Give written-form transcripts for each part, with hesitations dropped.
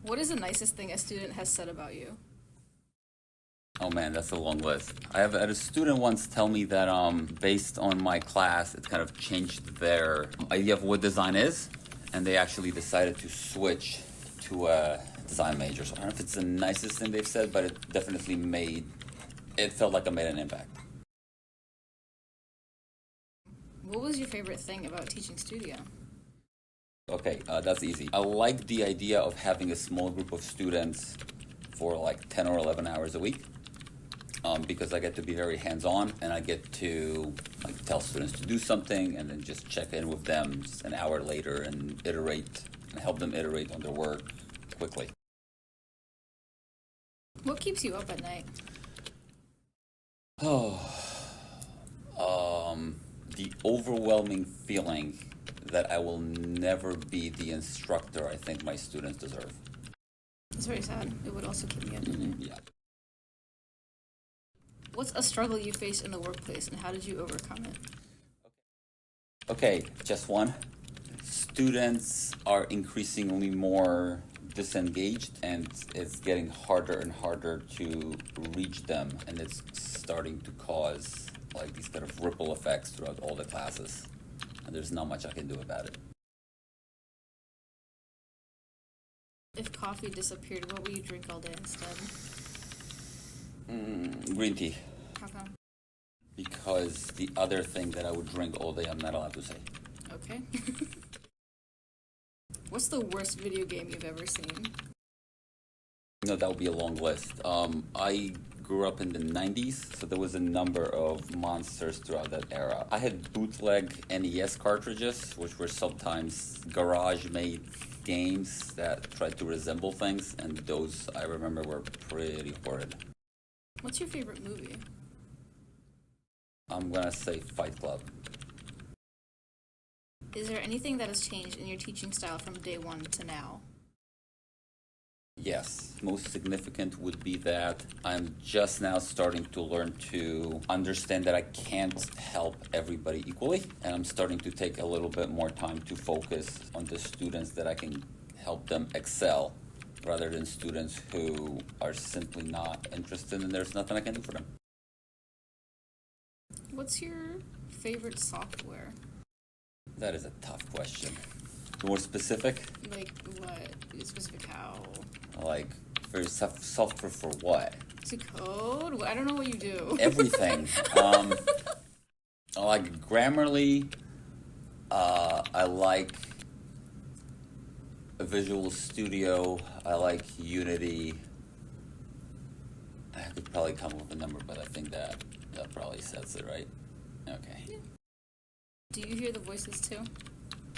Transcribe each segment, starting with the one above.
What is the nicest thing a student has said about you? Oh man, that's a long list. I had a student once tell me that based on my class, it kind of changed their idea of what design is, and they actually decided to switch to a design major. So I don't know if it's the nicest thing they've said, but it definitely it felt like I made an impact. What was your favorite thing about teaching studio? Okay, that's easy. I like the idea of having a small group of students for like 10 or 11 hours a week. Because I get to be very hands-on, and I get to tell students to do something and then just check in with them an hour later and help them iterate on their work quickly. What keeps you up at night? The overwhelming feeling that I will never be the instructor I think my students deserve. It's very sad. It would also keep me up at night. Yeah. What's a struggle you faced in the workplace, and how did you overcome it? Okay, just one. Students are increasingly more disengaged, and it's getting harder and harder to reach them, and it's starting to cause these kind of ripple effects throughout all the classes, and there's not much I can do about it. If coffee disappeared, what would you drink all day instead? Green tea. How come? Because the other thing that I would drink all day, I'm not allowed to say. Okay. What's the worst video game you've ever seen? No, that would be a long list. I grew up in the 90s, so there was a number of monsters throughout that era. I had bootleg NES cartridges, which were sometimes garage-made games that tried to resemble things, and those, I remember, were pretty horrid. What's your favorite movie? I'm gonna say Fight Club. Is there anything that has changed in your teaching style from day one to now? Yes. Most significant would be that I'm just now starting to learn to understand that I can't help everybody equally, and I'm starting to take a little bit more time to focus on the students that I can help them excel, rather than students who are simply not interested and there's nothing I can do for them. What's your favorite software? That is a tough question. More specific? Like what? Specific how? Like, for software for what? To code? I don't know what you do. Everything. I like Grammarly. I like Visual Studio. I like Unity. I could probably come up with a number, but I think that probably says it, right? Okay. Yeah. Do you hear the voices too?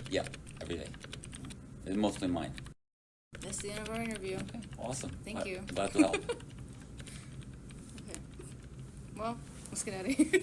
Yeah, every day. It's mostly mine. That's the end of our interview. Okay, awesome. Thank you. Glad to help. Okay. Well, let's get out of here.